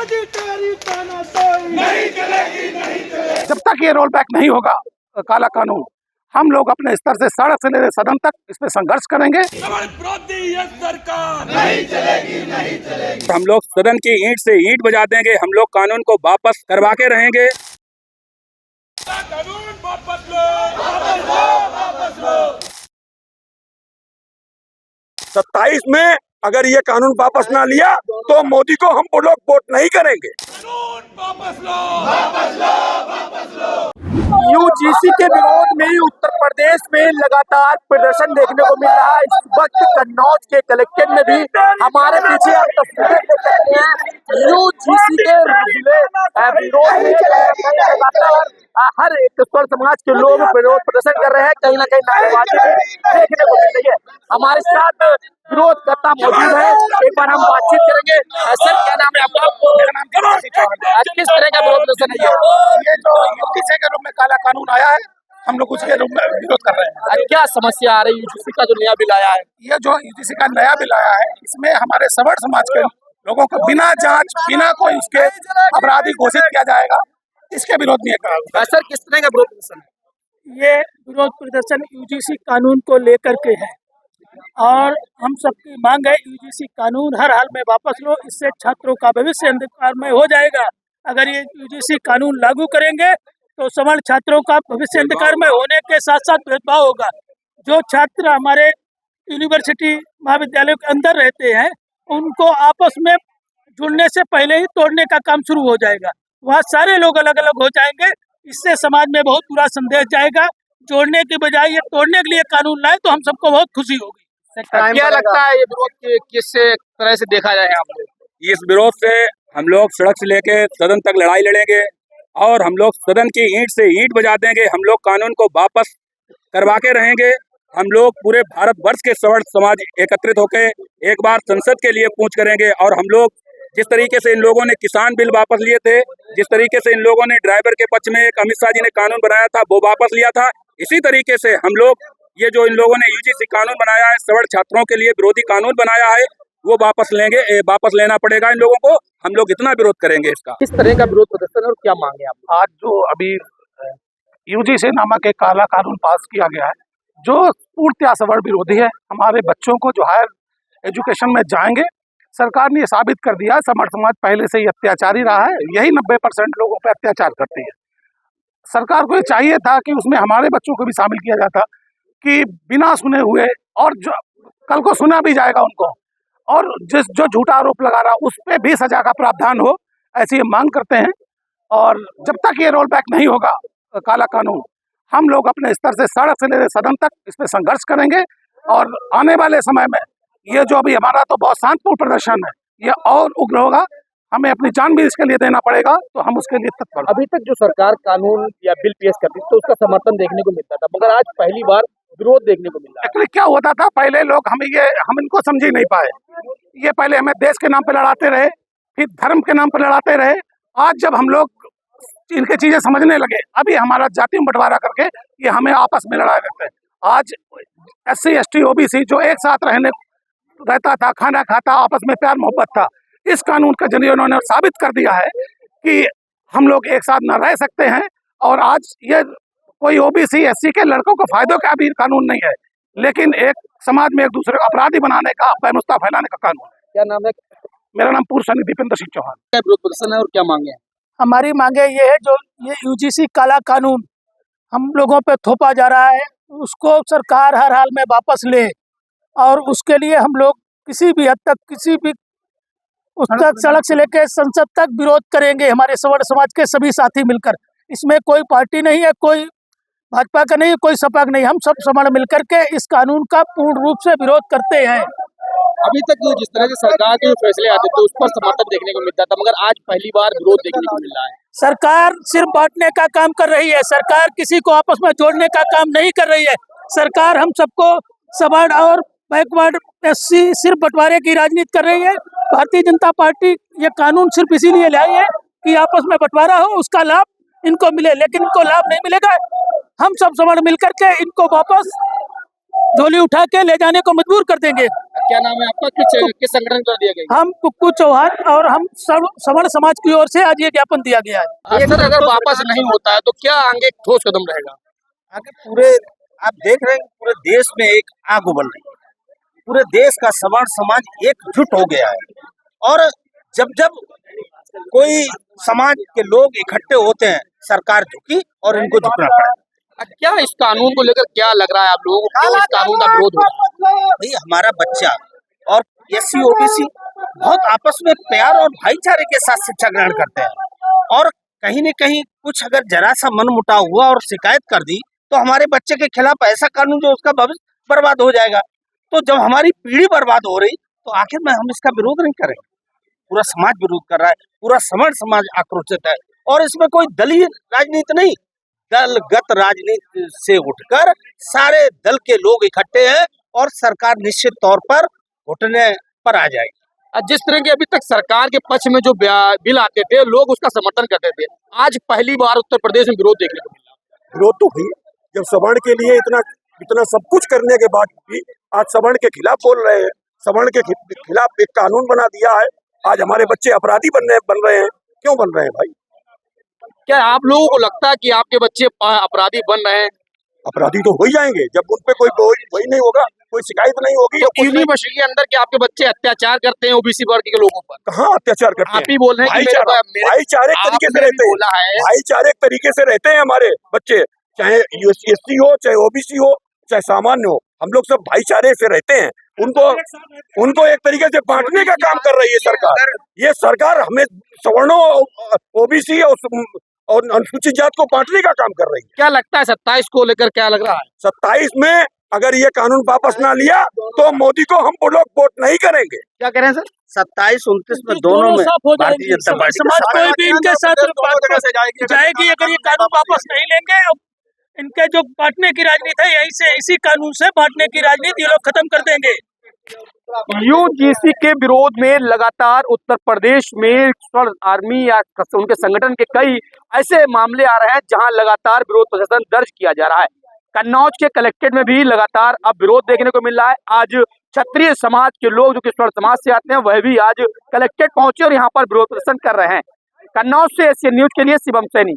मोदी तेरी तानाशाही नहीं चलेगी, नहीं चलेगी। जब तक ये रोल बैक नहीं होगा काला कानून, हम लोग अपने स्तर से सड़क से लेकर सदन तक इस पे संघर्ष करेंगे। विरोधी ये सरकार नहीं चलेगी, नहीं चलेगी। हम लोग सदन की ईंट से ईंट बजा देंगे, हम लोग कानून को वापस करवा के रहेंगे। कानून वापस लो, वापस लो, वापस लो। 27 में अगर ये कानून वापस ना लिया तो मोदी को हम लोग वोट नहीं करेंगे। कानून वापस लो, वापस लो, वापस लो। यूजीसी के विरोध में उत्तर प्रदेश में लगातार प्रदर्शन देखने को मिल रहा है। इस वक्त कन्नौज के कलेक्ट्रेट में भी हमारे पीछे आप तस्वीरें देख सकते हैं। यूजीसी के विरोध में लगातार हर एक स्वर समाज के लोग विरोध प्रदर्शन कर रहे हैं। कहीं ना कहीं नारेबाजी भी देखने को मिल रही है। हमारे साथ विरोध करता मौजूद है, एक बार हम बातचीत करेंगे। सर, क्या नाम है आपका? मेरा नाम किरण चौहान। आज किस तरह का विरोध प्रदर्शन है? ये जो यूजीसी के रूप में काला कानून आया है, हम लोग उसके रूप में विरोध कर रहे हैं। आज क्या समस्या आ रही है? यूजीसी का जो नया बिल आया है, ये जो यूजीसी का नया बिल आया है, इसमें हमारे सवर्ण समाज के लोगों को बिना जांच, बिना कोई उसके अपराधी घोषित किया जाएगा, इसके विरोध में करा। सर, किस तरह का विरोध प्रदर्शन है? ये विरोध प्रदर्शन यूजीसी कानून को लेकर के है और हम सबकी मांग है यूजीसी कानून हर हाल में वापस लो। इससे छात्रों का भविष्य अंधकारमय हो जाएगा। अगर ये यूजीसी कानून लागू करेंगे तो सवर्ण छात्रों का भविष्य अंधकारमय होने के साथ साथ भेदभाव होगा। जो छात्र हमारे यूनिवर्सिटी महाविद्यालयों के अंदर रहते हैं, उनको आपस में जुड़ने से पहले ही तोड़ने का काम शुरू हो जाएगा। वहाँ सारे लोग अलग अलग हो जाएंगे। इससे समाज में बहुत बुरा संदेश जाएगा। जोड़ने के बजाय ये तोड़ने के लिए कानून लाए तो हम सबको बहुत खुशी होगी। क्या लगता है ये विरोध किस तरह से देखा जाए? आप लोग इस विरोध से हम लोग सड़क से लेके सदन तक लड़ाई लड़ेंगे और हम लोग सदन की ईंट से ईंट बजा देंगे। हम लोग कानून को वापस करवा के रहेंगे। हम लोग पूरे भारतवर्ष के सवर्ण समाज एकत्रित होकर एक बार संसद के लिए कूच करेंगे। और हम लोग जिस तरीके से इन लोगों ने किसान बिल वापस लिए थे, जिस तरीके से इन लोगों ने ड्राइवर के पक्ष में एक अमित शाह जी ने कानून बनाया था वो वापस लिया था, इसी तरीके से हम लोग ये जो इन लोगों ने यूजीसी कानून बनाया है, सवर्ण छात्रों के लिए विरोधी कानून बनाया है, वो वापस लेंगे। वापस लेना पड़ेगा इन लोगों को। हम लोग इतना विरोध करेंगे इसका। किस तरह का विरोध प्रदर्शन और क्या मांगे आप? आज जो अभी यूजीसी नामक एक काला कानून पास किया गया है, जो पूर्णतया सवर्ण विरोधी है। हमारे बच्चों को जो हायर एजुकेशन में जाएंगे, सरकार ने ये साबित कर दिया है सवर्ण समाज पहले से ही अत्याचारी रहा है। यही 90% लोगों पर अत्याचार करती है। सरकार को ये चाहिए था कि उसमें हमारे बच्चों को भी शामिल किया जाता, कि बिना सुने हुए, और जो कल को सुना भी जाएगा उनको, और जो झूठा आरोप लगा रहा उस पर भी सजा का प्रावधान हो, ऐसी मांग करते हैं। और जब तक ये रोल बैक नहीं होगा काला कानून, हम लोग अपने स्तर से सड़क से लेकर सदन तक इस पे संघर्ष करेंगे। और आने वाले समय में ये जो अभी हमारा तो बहुत शांतिपूर्ण प्रदर्शन है, ये और उग्र होगा। हमें अपनी जान भी इसके लिए देना पड़ेगा, तो हम उसके लिए तत्पर। अभी तक जो सरकार कानून या बिल पेश करती तो उसका समर्थन देखने को मिलता था, मगर आज पहली बार विरोध देखने को मिला है। एक्चुअली क्या होता था, पहले लोग हम इनको समझ ही नहीं पाए। ये पहले हमें देश के नाम पे लड़ाते रहे, फिर धर्म के नाम पे लड़ाते रहे। आज जब हम लोग इनके चीजें समझने लगे, अभी हमारा जाति में बंटवारा करके ये हमें आपस में लड़ा देते हैं। आज SC ST OBC जो एक साथ रहता था, खाना खाता, आपस में प्यार मोहब्बत था, इस कानून के जरिए उन्होंने साबित कर दिया है कि हम लोग एक साथ न रह सकते हैं। और आज ये कोई OBC SC के लड़कों को फायदों का भी कानून नहीं है, लेकिन एक समाज में एक दूसरे को अपराधी बनाने का, बेनुस्ता फैलाने का कानून है। क्या नाम है? मेरा नाम पूर्व सैनिक दीपेंद्र सिंह चौहान। क्या विरोध प्रदर्शन है और क्या मांगे हैं? हमारी मांगे ये है, जो ये यूजीसी काला कानून हम लोगों पे थोपा जा रहा है, उसको सरकार हर हाल में वापस ले। और उसके लिए हम लोग किसी भी हद तक, किसी भी उस तक, सड़क से लेकर संसद तक विरोध करेंगे। हमारे सवर्ण समाज के सभी साथी मिलकर, इसमें कोई पार्टी नहीं है, कोई भाजपा का नहीं है, कोई सपा का नहीं, हम सब सवर्ण मिलकर के इस कानून का पूर्ण रूप से विरोध करते हैं। अभी तक जो जिस तरह से सरकार के फैसले आते थे उस पर समर्थन देखने को मिलता था, मगर आज पहली बार विरोध देखने को मिल रहा है। सरकार सिर्फ बांटने का काम कर रही है। सरकार किसी को आपस में जोड़ने का काम नहीं कर रही है। सरकार हम सबको सवर्ण और बैकवर्ड SC सिर्फ बंटवारे की राजनीति कर रही है। भारतीय जनता पार्टी ये कानून सिर्फ इसीलिए लाई है कि आपस में बंटवारा हो, उसका लाभ इनको मिले, लेकिन इनको लाभ नहीं मिलेगा। हम सब सवर्ण मिलकर के इनको वापस झोली उठा के ले जाने को मजबूर कर देंगे। क्या नाम है आपका? किस संगठन कर दिया गया? हम कुक्कू चौहान और हम सवर्ण समाज की ओर से आज ये ज्ञापन दिया गया है। सर अगर वापस नहीं होता है तो क्या आगे ठोस कदम रहेगा? आगे पूरे आप देख रहे हैं पूरे देश में एक आग उबल रही है। पूरे देश का सवर्ण समाज एकजुट हो गया है और जब जब कोई समाज के लोग इकट्ठे होते हैं सरकार झुकी और इनको झुकना पड़ा। क्या इस कानून को लेकर क्या लग रहा है आप लोगों को? क्यों इस कानून का विरोध हो रहा है? भाई हमारा बच्चा और SC OBC बहुत आपस में प्यार और भाईचारे के साथ शिक्षा ग्रहण करते हैं और कहीं न कहीं कुछ अगर जरा सा मन मुटाव हुआ और शिकायत कर दी तो हमारे बच्चे के खिलाफ ऐसा कानून जो उसका भविष्य बर्बाद हो जाएगा। तो जब हमारी पीढ़ी बर्बाद हो रही तो आखिर में हम इसका विरोध नहीं करेंगे। पूरा समाज विरोध कर रहा है, पूरा सवर्ण समाज आक्रोशित है और इसमें कोई दलीय राजनीति नहीं, दलगत राजनीति से उठकर सारे दल के लोग इकट्ठे हैं और सरकार निश्चित तौर पर घुटने पर आ जाएगी। जिस तरह के अभी तक सरकार के पक्ष में जो बिल आते थे लोग उसका समर्थन करते थे, आज पहली बार उत्तर प्रदेश में विरोध देखने को मिला। विरोध तो हुई जब सवर्ण के लिए इतना सब कुछ करने के बाद भी आज सवर्ण के खिलाफ बोल रहे हैं, सवर्ण के खिलाफ एक कानून बना दिया है। आज हमारे बच्चे अपराधी बन रहे हैं। क्यों बन रहे हैं भाई? क्या आप लोगों को लगता है कि आपके बच्चे अपराधी बन रहे हैं? अपराधी तो हो ही जाएंगे जब उन पे कोई वही नहीं होगा, कोई शिकायत नहीं होगी। तो यूनिवर्सिटी के अंदर के आपके बच्चे अत्याचार करते हैं OBC वर्ग के लोगों पर? कहाँ अत्याचार करते हैं? आप ही बोल रहे हैं कि भाईचारे तरीके से रहते हैं। भाईचारे तरीके से रहते हैं हमारे बच्चे, चाहे SC हो, चाहे OBC हो, चाहे सामान्य हो, हम लोग सब भाईचारे से रहते हैं। उनको एक तरीके से बांटने का काम कर रही है सरकार। ये सरकार हमें सवर्णों OBC और अनुसूचित जात को बांटने का काम कर रही है। क्या लगता है 27 को लेकर क्या लग रहा है? 27 में अगर ये कानून वापस ना लिया तो मोदी को हम लोग वोट नहीं करेंगे। क्या कह रहे हैं सर? 27-29 में दोनों में भारतीय जनता पार्टी समाज कोई भी इनके साथ जाएगी अगर ये कानून वापस नहीं लेंगे। इनके जो बांटने की राजनीति है यहीं से इसी कानून से बांटने की राजनीति ये लोग खत्म कर देंगे। UGC के विरोध में लगातार उत्तर प्रदेश में आर्मी या उनके संगठन के कई ऐसे मामले आ रहे हैं जहां लगातार विरोध प्रदर्शन दर्ज किया जा रहा है। कन्नौज के कलेक्ट्रेट में भी लगातार अब विरोध देखने को मिल रहा है। आज क्षत्रिय समाज के लोग जो कि स्वर्ण समाज से आते हैं वह भी आज कलेक्ट्रेट पहुंचे और यहाँ पर विरोध प्रदर्शन कर रहे हैं। कन्नौज से एशियन न्यूज के लिए शिवम सैनी।